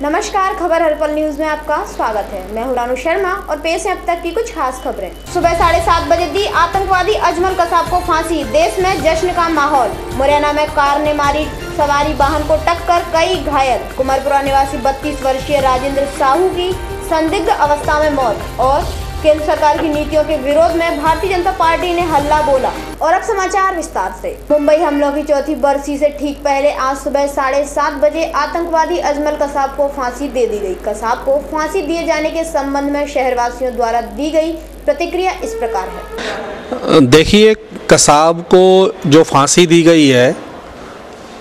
नमस्कार, खबर हर्पल न्यूज में आपका स्वागत है। मैं हूं रानू शर्मा और पेश है अब तक की कुछ खास खबरें। सुबह 7:30 बजे दी आतंकवादी अजमल कसाब को फांसी, देश में जश्न का माहौल। मुरैना में कार ने मारी सवारी वाहन को टक्कर, कई घायल। कुमारपुरा निवासी 32 वर्षीय राजेंद्र साहू की संदिग्ध अवस्था में मौत। और केंद्र सरकार की नीतियों के विरोध में भारतीय जनता पार्टी ने हल्ला बोला। और अब समाचार विस्तार से। मुंबई हमलों की चौथी बरसी से ठीक पहले आज सुबह 7:30 बजे आतंकवादी अजमल कसाब को फांसी दे दी गई। कसाब को फांसी दिए जाने के संबंध में शहरवासियों द्वारा दी गई प्रतिक्रिया इस प्रकार है। देखिए, कसाब को जो फांसी दी गई है,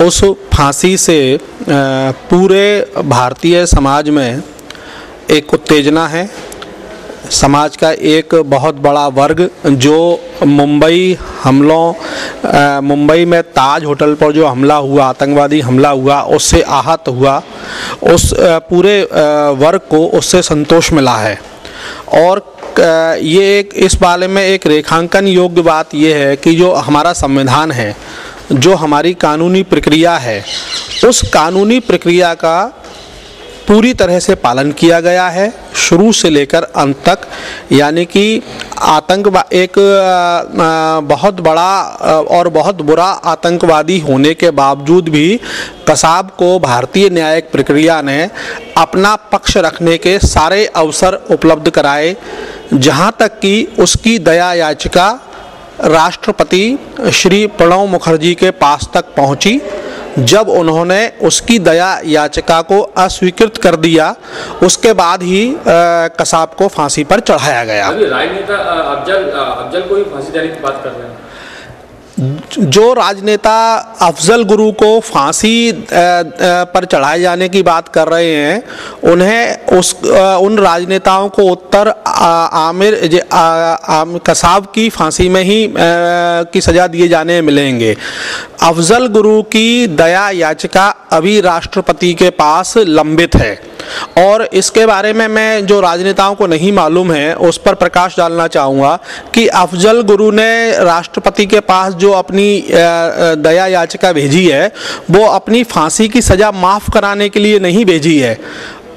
उस फांसी से पूरे भारतीय समाज में एक उत्तेजना है। समाज का एक बहुत बड़ा वर्ग जो मुंबई में ताज होटल पर जो हमला हुआ, आतंकवादी हमला हुआ, उससे आहत हुआ, उस पूरे वर्ग को उससे संतोष मिला है। और ये इस बारे में एक रेखांकन योग्य बात ये है कि जो हमारा संविधान है, जो हमारी कानूनी प्रक्रिया है, उस कानूनी प्रक्रिया का पूरी तरह से पालन किया गया है शुरू से लेकर अंत तक। यानी कि आतंकवाद एक बहुत बड़ा और बहुत बुरा आतंकवादी होने के बावजूद भी कसाब को भारतीय न्यायिक प्रक्रिया ने अपना पक्ष रखने के सारे अवसर उपलब्ध कराए, जहां तक कि उसकी दया याचिका राष्ट्रपति श्री प्रणब मुखर्जी के पास तक पहुंची। जब उन्होंने उसकी दया याचिका को अस्वीकृत कर दिया, उसके बाद ही कसाब को फांसी पर चढ़ाया गया। अभी राजनेता अफजल को ही फांसी देने की बात कर रहे हैं। जो राजनेता अफजल गुरु को फांसी पर चढ़ाए जाने की बात कर रहे हैं, उन्हें उन राजनेताओं को उत्तर कसाब की फांसी में ही की सज़ा दिए जाने मिलेंगे। अफजल गुरु की दया याचिका अभी राष्ट्रपति के पास लंबित है। और इसके बारे में मैं जो राजनेताओं को नहीं मालूम है उस पर प्रकाश डालना चाहूँगा कि अफजल गुरु ने राष्ट्रपति के पास जो अपनी दया याचिका भेजी है, वो अपनी फांसी की सज़ा माफ़ कराने के लिए नहीं भेजी है।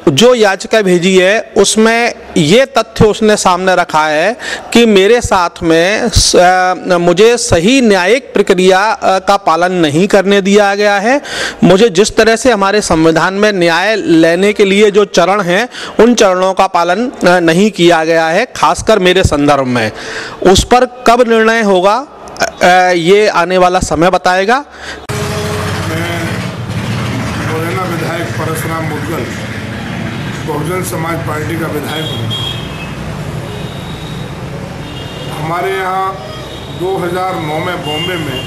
जो याचिका भेजी है उसमें ये तथ्य उसने सामने रखा है कि मेरे साथ में मुझे सही न्यायिक प्रक्रिया का पालन नहीं करने दिया गया है। मुझे जिस तरह से हमारे संविधान में न्याय लेने के लिए जो चरण हैं, उन चरणों का पालन नहीं किया गया है, खासकर मेरे संदर्भ में। उस पर कब निर्णय होगा ये आने वाला समय बताएगा। मुरैना विधायक परशुराम मुदगल बहुजन समाज पार्टी का विधायक हूँ। हमारे यहाँ 2009 में बॉम्बे में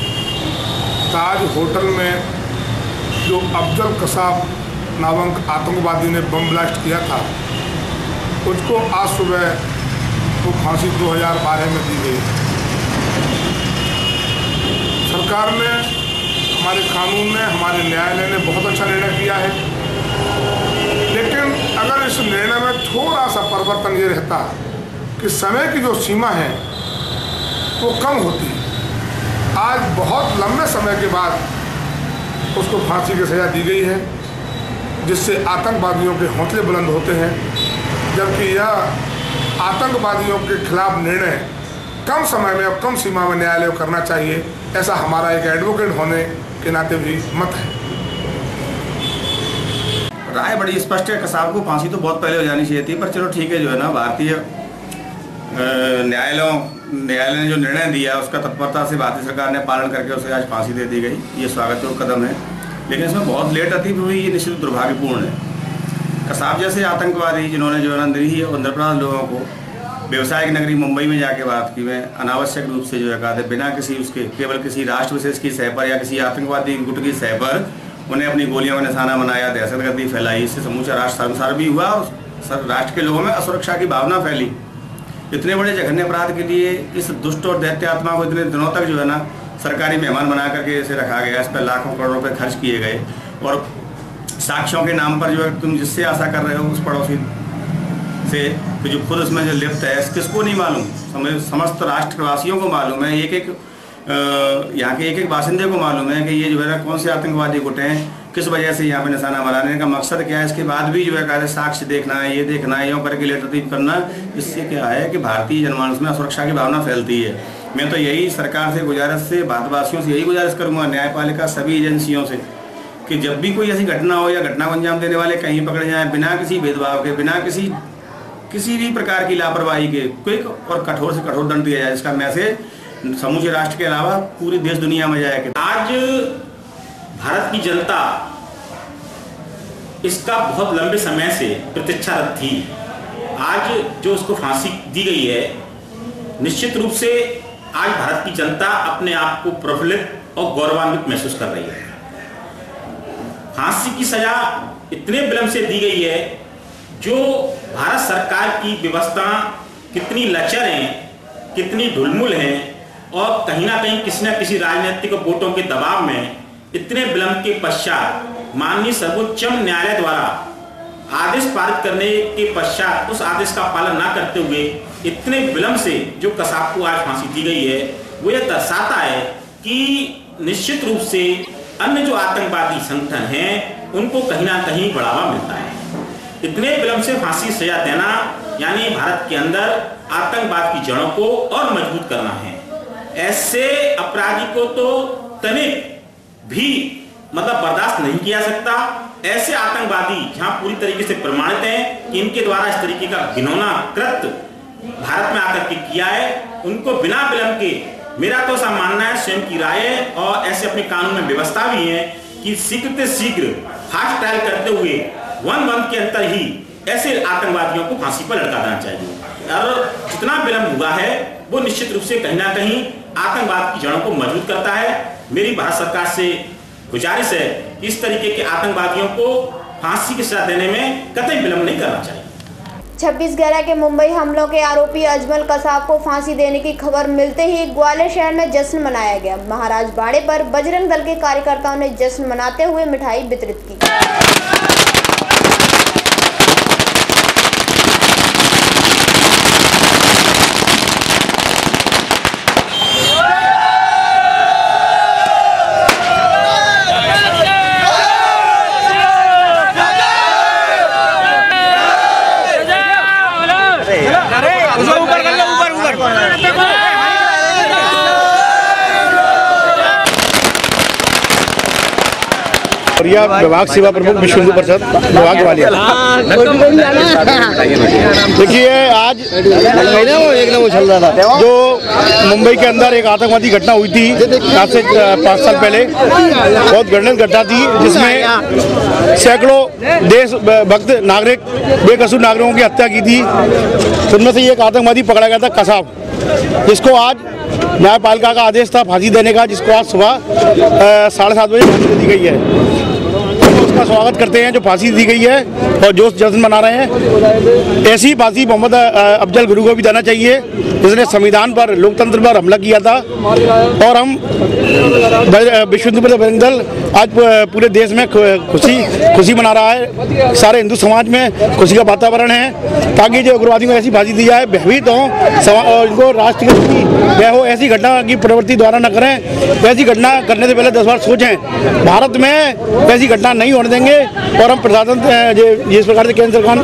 ताज होटल में जो अफजल कसाब नामक आतंकवादी ने बम ब्लास्ट किया था, उसको आज सुबह वो फांसी 2012 में दी गई। सरकार ने, हमारे कानून ने, हमारे न्यायालय ने बहुत अच्छा निर्णय किया है। लेकिन अगर इस निर्णय में थोड़ा सा परिवर्तन ये रहता कि समय की जो सीमा है वो कम होती। आज बहुत लंबे समय के बाद उसको फांसी की सज़ा दी गई है, जिससे आतंकवादियों के हौसले बुलंद होते हैं। जबकि यह आतंकवादियों के खिलाफ निर्णय कम समय में और कम सीमा में न्यायालय को करना चाहिए, ऐसा हमारा एक एडवोकेट होने के नाते भी मत है। राय बड़ी स्पष्ट है, कसाब को फांसी तो बहुत पहले हो जानी चाहिए थी, पर चलो ठीक है। जो है ना, भारतीय न्यायालय ने जो निर्णय दिया उसका तत्परता से भारतीय सरकार ने पालन करके उसे आज फांसी दे दी गई। ये स्वागतयोग्य कदम है, लेकिन इसमें बहुत लेट अतीत हुई, ये निश्चित दुर्भाग्यपूर्ण है। कसाब जैसे आतंकवादी जिन्होंने जो है ना निरीह और निरपराध लोगों को व्यवसायिक नगरी मुंबई में जाके बात की, में अनावश्यक रूप से जो है कहते बिना किसी उसके केवल किसी राष्ट्र विशेष की सह पर या किसी आतंकवादी गुट की सह पर उन्हें अपनी गोलियों का निशाना बनाया, दहशतगर्दी फैलाई। इससे समूचा राष्ट्र शर्मसार भी हुआ और राष्ट्र के लोगों में असुरक्षा की भावना फैली। इतने बड़े जघन्य अपराध के लिए इस दुष्ट और दैत्य आत्मा को इतने दिनों तक जो है ना सरकारी मेहमान बना करके इसे रखा गया। इस पर लाखों करोड़ों रुपए खर्च किए गए और साक्ष्यों के नाम पर जो है तुम जिससे आशा कर रहे हो उस पड़ोसी से कि जो खुद उसमें जो लिप्त है, किसको नहीं मालूम, समस्त राष्ट्रवासियों को मालूम है, एक एक यहाँ के एक एक बासिंदे को मालूम है कि ये जो है ना कौन से आतंकवादी गुट हैं किस वजह से यहाँ पे निशाना बनाने का मकसद क्या है, इसके बाद भी जो है साक्ष्य देखना है, ये देखना है, यूँ करके लेटर करना, इससे क्या है कि भारतीय जनमानस में असुरक्षा की भावना फैलती है। मैं तो यही सरकार से गुजारिश से, भारतवासियों से यही गुजारिश करूँगा, न्यायपालिका सभी एजेंसियों से, कि जब भी कोई ऐसी घटना हो या घटना को अंजाम देने वाले कहीं पकड़े जाएँ बिना किसी भेदभाव के, बिना किसी भी प्रकार की लापरवाही के क्विक और कठोर से कठोर दंड दिया जाए। इसका मैसेज समूचे राष्ट्र के अलावा पूरी देश दुनिया में जाए कि आज भारत की जनता इसका बहुत लंबे समय से प्रतीक्षारत थी। आज जो उसको फांसी दी गई है, निश्चित रूप से आज भारत की जनता अपने आप को प्रफुल्लित और गौरवान्वित महसूस कर रही है। फांसी की सजा इतने विलंब से दी गई है, जो भारत सरकार की व्यवस्था कितनी लचर हैं, कितनी ढुलमुल हैं, और कहीं ना कहीं किसी न किसी राजनीतिक वोटों के दबाव में इतने विलंब के पश्चात माननीय सर्वोच्च न्यायालय द्वारा आदेश पारित करने के पश्चात उस आदेश का पालन न करते हुए इतने विलंब से जो कसाब को आज फांसी दी गई है, वो यह दर्शाता है कि निश्चित रूप से अन्य जो आतंकवादी संगठन हैं उनको कहीं ना कहीं बढ़ावा मिलता है। इतने विलंब से फांसी सजा देना यानी भारत के अंदर आतंकवाद की जड़ों को और मजबूत करना है। ऐसे अपराधी को तो तनिक भी बर्दाश्त नहीं किया सकता। ऐसे आतंकवादी जहां पूरी तरीके से प्रमाणित हैं कि इनके द्वारा इस तरीके का घिनौना कृत्य भारत में आकर के किया है, उनको बिना विलंब के, मेरा तो ऐसा मानना है, स्वयं की राय है और ऐसे अपने कानून में व्यवस्था भी है कि शीघ्र से शीघ्र फास्ट ट्रायल करते हुए 1 मंथ के अंदर ही ऐसे आतंकवादियों को फांसी पर लटका देना चाहिए। और जितना विलंब हुआ है वो निश्चित रूप से कहीं ना कहीं आतंकवाद की जड़ों को मजबूत करता है। मेरी भारत सरकार से गुजारिश है कि इस तरीके के आतंकवादियों को फांसी की सजा देने में कतई विलंब नहीं करना चाहिए। 26/11 के मुंबई हमलों के आरोपी अजमल कसाब को फांसी देने की खबर मिलते ही ग्वालियर शहर में जश्न मनाया गया। महाराज बाड़े पर बजरंग दल के कार्यकर्ताओं ने जश्न मनाते हुए मिठाई वितरित की। और यह विभाग सेवा प्रमुख विश्व हिंदू परिषद विभाग ग्वालियर। देखिए, आज जो मुंबई के अंदर एक आतंकवादी घटना हुई थी आज से 5 साल पहले, बहुत घृणित घटना थी जिसमें सैकड़ों देशभक्त नागरिक, बेकसूर नागरिकों की हत्या की थी। उनमें से एक आतंकवादी पकड़ा गया था कसाब, जिसको आज न्यायपालिका का आदेश था फांसी देने का, जिसको आज सुबह 7:30 बजे फांसी दी गई है। उसका स्वागत करते हैं जो फांसी दी गई है और जो जश्न मना रहे हैं। ऐसी ही फांसी मोहम्मद अफजल गुरु को भी देना चाहिए, जिसने संविधान पर, लोकतंत्र पर हमला किया था। और हम विश्व हिंदू परिषद बजरंग दल आज पूरे देश में खुशी मना रहा है। सारे हिंदू समाज में खुशी का वातावरण है ताकि जो उग्रवादियों को ऐसी फांसी दी जाए, भयभीत हों और इनको राष्ट्र की वह हो, ऐसी घटना की प्रवृत्ति द्वारा न करें। ऐसी घटना करने से पहले 10 बार सोचें। भारत में ऐसी घटना नहीं होने देंगे और हम प्रशासन जिस प्रकार से केंद्र सरकार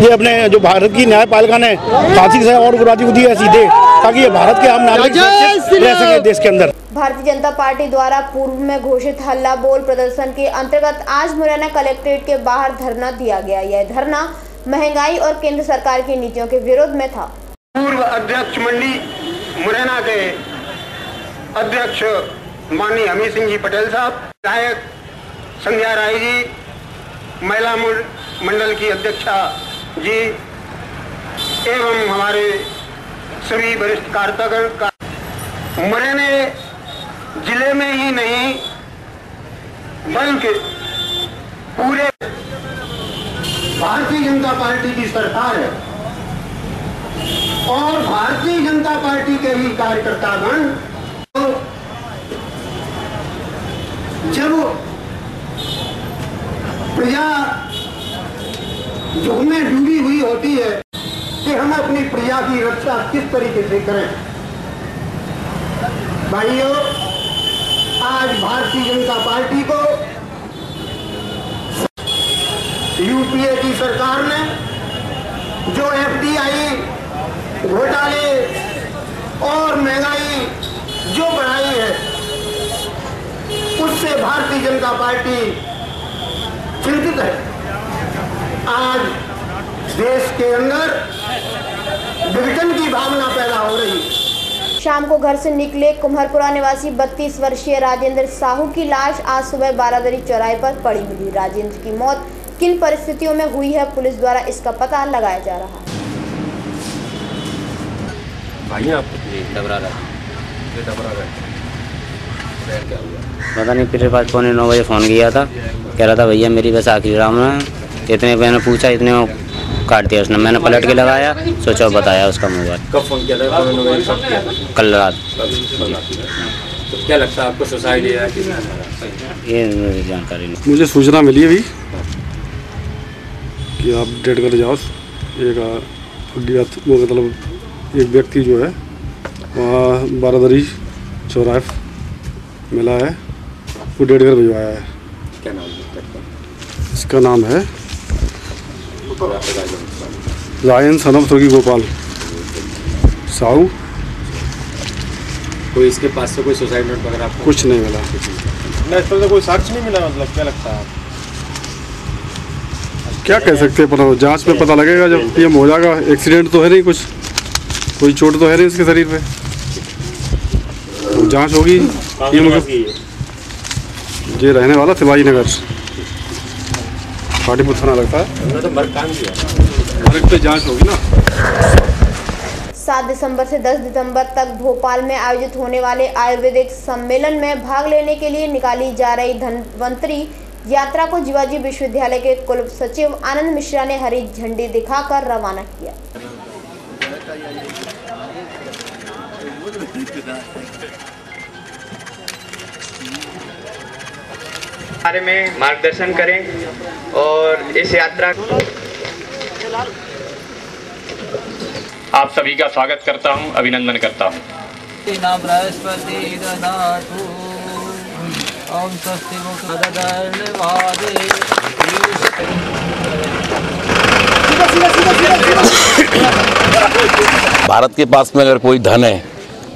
ये अपने जो भारत की न्यायपालिका ने फांसी से और उग्रवादी को दी है सीधे, ताकि ये भारत के आम नागरिक रह सके देश के अंदर। भारतीय जनता पार्टी द्वारा पूर्व में घोषित हल्ला बोल प्रदर्शन के अंतर्गत आज मुरैना कलेक्ट्रेट के बाहर धरना दिया गया। यह धरना महंगाई और केंद्र सरकार की नीतियों के विरोध में था। पूर्व अध्यक्ष मंडी मुरैना के अध्यक्ष माननीय हमीद सिंह जी पटेल साहब, विधायक संध्या राय जी, महिला मंडल की अध्यक्षा जी एवं हमारे सभी वरिष्ठ कार्यकर्तागण का मुरैना जिले में ही नहीं बल्कि पूरे भारतीय जनता पार्टी की सरकार है और भारतीय जनता पार्टी के ही कार्यकर्तागण जब प्रजा दुख में डूबी हुई होती है कि हम अपनी प्रजा की रक्षा किस तरीके से करें। भाइयों, आज भारतीय जनता पार्टी को सरकार ने जो FDI घोटाले और महंगाई जो बढ़ाई है, उससे भारतीय जनता पार्टी चिंतित है। आज देश के अंदर विघटन की भावना पैदा हो रही है। शाम को घर से निकले कुम्हरपुरा निवासी 32 वर्षीय राजेंद्र साहू की लाश आज सुबह बारादरी चौराहे पर पड़ी मिली। राजेंद्र की मौत किन परिस्थितियों में हुई है, पुलिस द्वारा इसका पता लगाया जा रहा है। पता नहीं, मेरे पास 9:15 बजे फ़ोन किया था, कह रहा था भैया मेरी बस आखिरी राम है। इतने मैंने पूछा, इतने काट दिया उसने। मैंने पलट के लगाया, सोचा बताया उसका मोबाइल। कब फोन किया था? कब किया था? कल रात। तो क्या लगता है आपको, सुसाइड या ये जानकारी नहीं। मुझे सूचना मिली अभी कि आप डेट कर जाओ। वो मतलब एक व्यक्ति जो है वहाँ बारादरी चौराहे मिला है, वो डेट कर भिजवाया है। क्या नाम है इसका? नाम है रायन सनम स्वर्गीय गोपाल साहू। कोई इसके पास से कोई सुसाइड नोट वगैरह आपको? कुछ नहीं मिला। नहीं, इस पर तो कोई साक्ष्य नहीं मिला। मतलब क्या लगता है आप? क्या कह सकते हैं, पता जांच में पता लगेगा जब पीएम हो जाएगा। एक्सीडेंट तो है नहीं, कुछ कोई चोट तो है नहीं इसके शरीर पे, तो जांच होगी। ये रहने वाला शिवाजी नगर, पाटीपुर थाना लगता है। तो मर्ग काम किया, पे जांच होगी ना। 7 दिसंबर से 10 दिसंबर तक भोपाल में आयोजित होने वाले आयुर्वेदिक सम्मेलन में भाग लेने के लिए निकाली जा रही धन्वंतरी यात्रा को जीवाजी विश्वविद्यालय के कुल सचिव आनंद मिश्रा ने हरी झंडी दिखाकर रवाना किया। बारे में मार्गदर्शन करें और इस यात्रा आप सभी का स्वागत करता हूं, अभिनंदन करता हूं। भारत के पास में अगर कोई धन है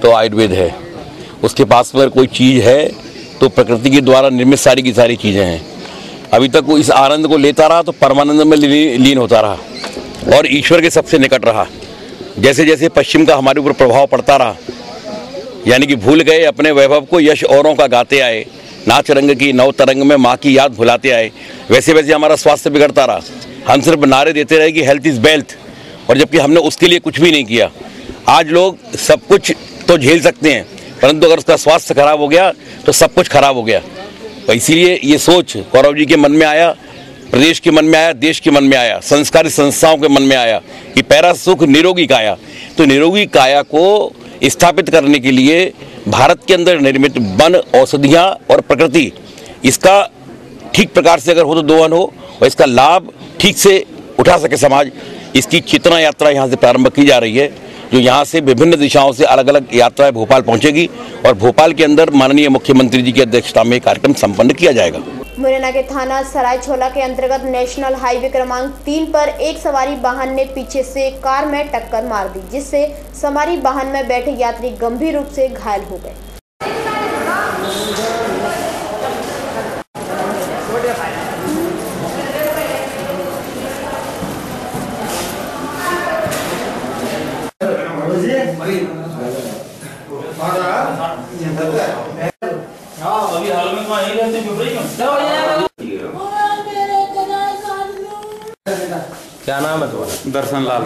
तो आयुर्वेद है, उसके पास में अगर कोई चीज़ है तो प्रकृति के द्वारा निर्मित सारी की सारी चीज़ें हैं। अभी तक वो इस आनंद को लेता रहा तो परमानंद में लीन होता रहा और ईश्वर के सबसे निकट रहा। जैसे जैसे पश्चिम का हमारे ऊपर प्रभाव पड़ता रहा, यानी कि भूल गए अपने वैभव को, यश औरों का गाते आए, नाच रंग की नव तरंग में माँ की याद भुलाते आए, वैसे वैसे हमारा स्वास्थ्य बिगड़ता रहा। हम सिर्फ नारे देते रहे कि हेल्थ इज़ वेल्थ, और जबकि हमने उसके लिए कुछ भी नहीं किया। आज लोग सब कुछ तो झेल सकते हैं, परंतु अगर उसका स्वास्थ्य खराब हो गया तो सब कुछ खराब हो गया। तो इसीलिए ये सोच गौरव जी के मन में आया, प्रदेश के मन में आया, देश के मन में आया, संस्कारी संस्थाओं के मन में आया कि पैरा सुख निरोगी काया। तो निरोगी काया को स्थापित करने के लिए भारत के अंदर निर्मित वन, औषधियाँ और प्रकृति, इसका ठीक प्रकार से अगर हो तो दोहन हो और इसका लाभ ठीक से उठा सके समाज, इसकी चेतना यात्रा यहाँ से प्रारंभ की जा रही है, जो यहाँ से विभिन्न दिशाओं से अलग अलग यात्राएं भोपाल पहुँचेगी और भोपाल के अंदर माननीय मुख्यमंत्री जी की अध्यक्षता में कार्यक्रम संपन्न किया जाएगा। मुरैना के थाना सरायछोला के अंतर्गत नेशनल हाईवे क्रमांक 3 पर एक सवारी वाहन ने पीछे से कार में टक्कर मार दी, जिससे सवारी वाहन में बैठे यात्री गंभीर रूप से घायल हो गए। क्या नाम है तुम्हारा? दर्शन लाल।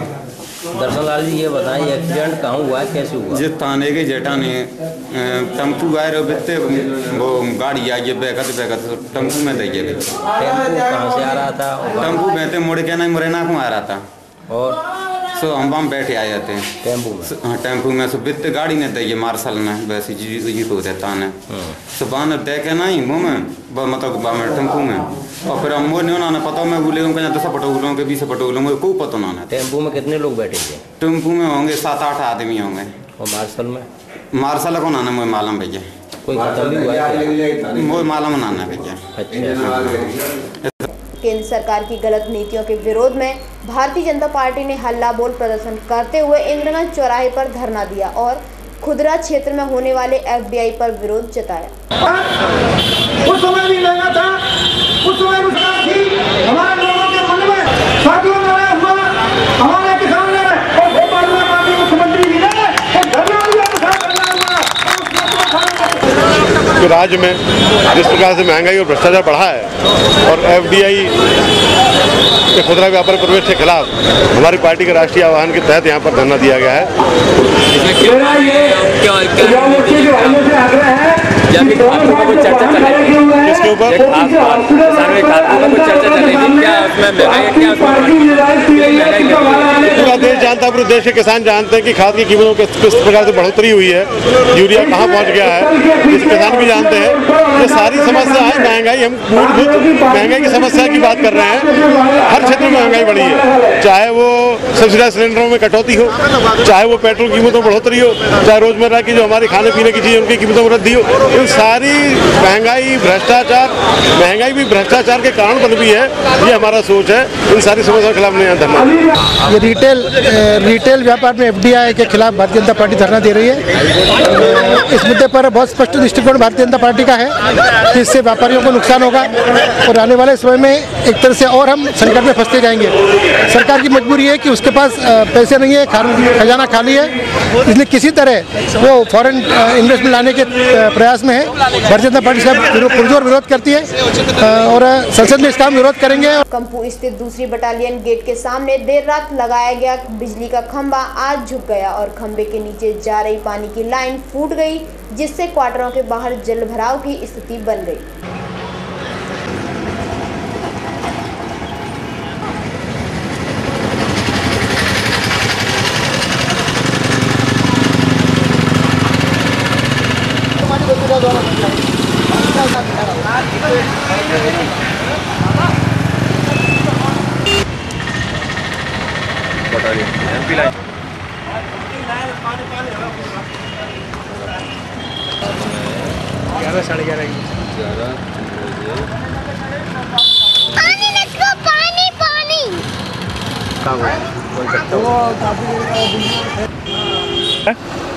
दर्शन लाल जी, ये बताएं एक्सीडेंट कहाँ हुआ है, कैसे हुआ? जिस थाने के जेठा ने टेम्पू आए बिकते वो गाड़ी आई बैकत टेम्पू में दे गए। टेम्पू कहाँ से आ रहा था? टेम्पू बहते मोड़ के नहीं मुरैना को आ रहा था और सो हम वहाँ बैठे आए थे टेम्पू में। हाँ, टेम्पू में सो बित्ते गाड़ी ने दी मार्शल ने वैसे जी तो देता ने सो बाने देखे नहीं मुँह में मतलब टेम्पू में, और फिर हम वो नहीं उन्होंने पता मैं बोले उनके 10 पटोलों के 20 पटोलों में कोई पता ना। टेम्पू में कितने लोग बैठे थे? टेम्पू में होंगे 7-8 आदमी होंगे। और मार्शल में? मार्शल को नाना मुझे मालूम भैया, कोई खत्म भी हुआ है? वो मालूम नाना भैया। अच्छा। केंद्र सरकार की गलत नीतियों के विरोध में भारतीय जनता पार्टी ने हल्ला बोल प्रदर्शन करते हुए इंदिरागंज चौराहे पर धरना दिया और खुदरा क्षेत्र में होने वाले FDI पर विरोध जताया। उस समय भी लेना था, उस समय रोजगार थी, हमारे लोगों के मन में साथियों लड़ाया हुआ, हमारे किसान ने और भोपाल में माननीय मुख्यमंत्री जी ने और धरना दिया कि राज्य में जिस प्रकार से महंगाई और भ्रष्टाचार बढ़ा है और FDI के खुदरा व्यापार प्रवेश के खिलाफ हमारी पार्टी के राष्ट्रीय आह्वान के तहत यहाँ पर धरना दिया गया है। इसके ऊपर पूरा देश जानता है, पूरे देश के किसान जानते हैं कि खाद की कीमतों में किस प्रकार से बढ़ोतरी हुई है, यूरिया कहाँ पहुँच गया है, इस किसान भी जानते हैं। ये सारी समस्या है महंगाई, हम मूलभूत महंगाई की समस्या की बात कर रहे हैं। हर क्षेत्र में महंगाई बढ़ी है, चाहे वो सब्सिडाइज सिलेंडरों में कटौती हो, चाहे वो पेट्रोल कीमतों में बढ़ोतरी हो, चाहे रोजमर्रा की जो हमारे खाने पीने की चीज़ उनकी कीमतों में वृद्धि हो। इन सारी महंगाई भी भ्रष्टाचार के कारण बन भी है, ये हमारा सोच है। इन सारी समस्याओं के खिलाफ नहीं धरना। ये रिटेल व्यापार में FDI के खिलाफ भारतीय जनता पार्टी धरना दे रही है। इस मुद्दे पर बहुत स्पष्ट दृष्टिकोण भारतीय जनता पार्टी का है कि इससे व्यापारियों को नुकसान होगा और आने वाले समय में एक तरह से और हम संकट में फंसते जाएंगे। सरकार की मजबूरी है कि उसके पास पैसे नहीं है, खजाना खाली है, इसलिए किसी तरह वो फॉरेन इन्वेस्टमेंट लाने के प्रयास में है। भारतीय जनता पार्टी साहब पुरजोर विरोध करती है और संसद में इसका विरोध करेंगे। कंपू स्थित दूसरी बटालियन गेट के सामने देर रात लगाया गया बिजली का खंभा आज झुक गया और खंभे के नीचे जा रही पानी की लाइन फूट गई, जिससे क्वार्टरों के बाहर जलभराव की स्थिति बन गई।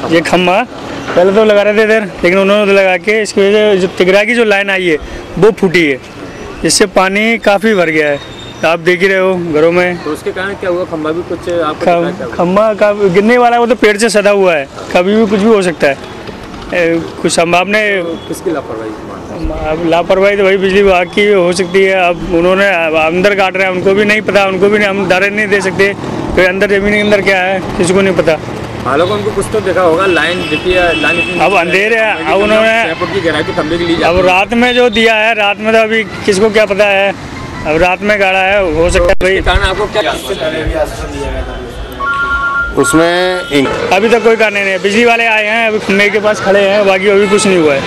ये खम्भा पहले तो लगा रहे थे इधर, लेकिन उन्होंने लगा के इसकी वजह से जो तिगरा की जो लाइन आई है वो फूटी है, इससे पानी काफ़ी भर गया है। आप देख ही रहे हो घरों में। तो उसके कारण क्या हुआ? खंभा भी कुछ आपको खम्भा का गिरने वाला है, वो तो पेड़ से सदा हुआ है, कभी भी कुछ भी हो सकता है। कुछ संभाव ने किसकी लापरवाही तो भाई बिजली विभाग की हो सकती है। अब उन्होंने अंदर काट रहे हैं, उनको भी नहीं पता, उनको भी हम दायरे नहीं दे सकते। तो अंदर जमीन के अंदर क्या है किसी को नहीं पता। हालांकि उनको कुछ तो देखा होगा, लाइन अब अंधेरे है, अब उन्होंने अब रात में जो दिया है, रात में तो अभी किसको क्या पता है, अब रात में गाड़ा है, हो सकता है भाई। कारण आपको क्या उसमें अभी तक कोई कारण नहीं है। बिजली वाले आए हैं, अभी खंभे के पास खड़े हैं, बाकी अभी कुछ नहीं हुआ है।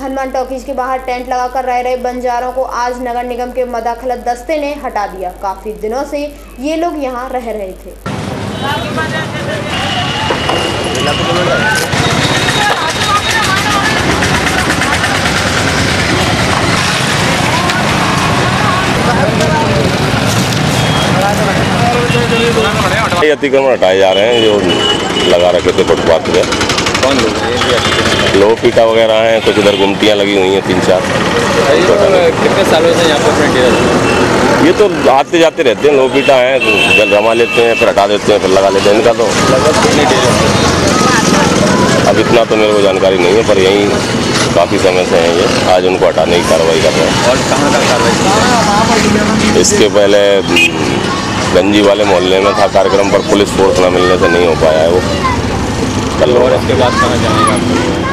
हनुमान टॉकीज के बाहर टेंट लगाकर रह रहे बंजारों को आज नगर निगम के मदाखलत दस्ते ने हटा दिया। काफी दिनों से ये लोग यहाँ रह रहे थे। अतिक्रमण हटाए जा रहे हैं जो लगा रखे थे फुटपाथ पे। कौन लोग? लो पीटा वगैरह हैं, कुछ इधर गुमटियाँ लगी हुई हैं 3-4। कितने सालों से यहाँ पर ये तो आते जाते रहते हैं, लो पीटा है, जल रमा लेते हैं, फिर हटा देते हैं, फिर लगा लेते हैं। इनका तो अब इतना तो मेरे को जानकारी नहीं है, पर यहीं काफ़ी समय से हैं ये। आज उनको हटाने की कार्रवाई कर रहे हैं। और कहाँ का कार्रवाई? इसके पहले गंजी वाले मोहल्ले में था कार्यक्रम, पर पुलिस फोर्स न मिलने से नहीं हो पाया है वो। कल और इसके बाद कहाँ जाएगा?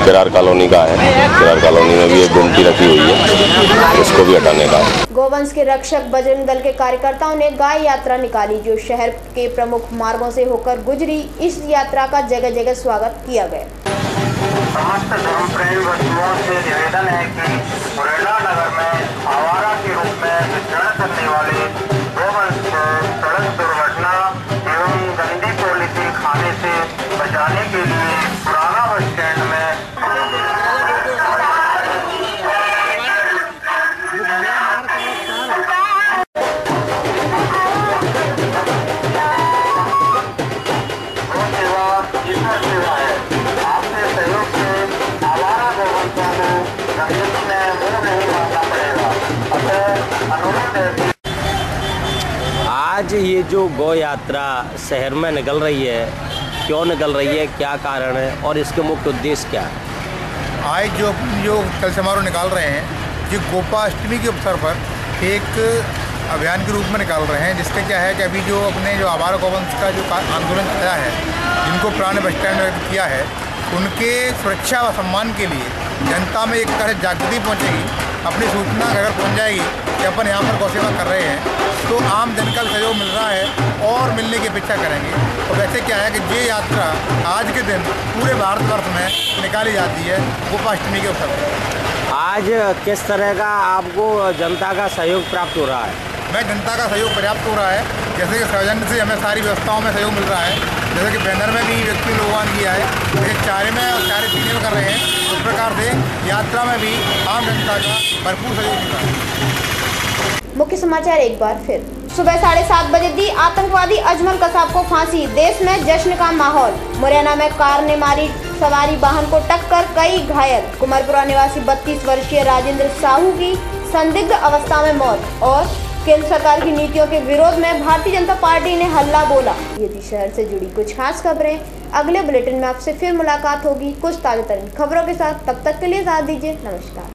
किरार कॉलोनी का है, किरार कॉलोनी में भी एक गुमटी रखी हुई है, उसको भी हटाने का है। गोवंश के रक्षक बजरंग दल के कार्यकर्ताओं ने गाय यात्रा निकाली, जो शहर के प्रमुख मार्गों से होकर गुजरी। इस यात्रा का जगह जगह स्वागत किया गया। समस्त धर्म प्रेम वस्तुओं से निवेदन है कि मुरैना नगर में आवारा के रूप में विचरण करने वाले गोवंश को सड़क दुर्घटना एवं गंदी पॉलीथीन खाने से बचाने के लिए पुराना बस स्टैंड में आज ये जो गौ यात्रा शहर में निकल रही है, क्यों निकल रही है, क्या कारण है और इसके मुख्य उद्देश्य क्या है? आज जो कल समारोह निकाल रहे हैं, ये गोपाष्टमी के अवसर पर एक अभियान के रूप में निकाल रहे हैं, जिसके क्या है कि अभी जो अपने जो आवारा गौवंश का जो आंदोलन चला है, जिनको पुराने बस स्टैंड में किया है, उनके सुरक्षा व सम्मान के लिए जनता में एक तरह जागृति पहुंचेगी, अपनी सूचना अगर पहुंच जाएगी कि अपन यहाँ पर गौ सेवा कर रहे हैं, तो आम जन का सहयोग मिल रहा है और मिलने की अपेक्षा करेंगे। और वैसे क्या है कि ये यात्रा आज के दिन पूरे भारतवर्ष में निकाली जाती है गोपाष्टमी के अवसर पर। आज किस तरह का आपको जनता का सहयोग प्राप्त हो रहा है? मैं जनता का सहयोग पर्याप्त हो रहा है, जैसे कि सौजन्य से हमें सारी व्यवस्थाओं में सहयोग मिल रहा है, जैसे कि बैनर में भी व्यक्ति लोगवान किया है, जैसे चारे में और चारे पीने में कर रहे हैं, उस प्रकार से यात्रा में भी आम जनता का भरपूर सहयोग मिल रहा है। मुख्य समाचार एक बार फिर। सुबह 7:30 बजे दी आतंकवादी अजमल कसाब को फांसी, देश में जश्न का माहौल। मुरैना में कार ने मारी सवारी वाहन को टक्कर, कई घायल। कुमारपुरा निवासी 32 वर्षीय राजेंद्र साहू की संदिग्ध अवस्था में मौत। और केंद्र सरकार की नीतियों के विरोध में भारतीय जनता पार्टी ने हल्ला बोला। ये थी शहर से जुड़ी कुछ खास खबरें। अगले बुलेटिन में आपसे फिर मुलाकात होगी कुछ ताजा तरीन खबरों के साथ। तब तक के लिए साथ दीजिए। नमस्कार।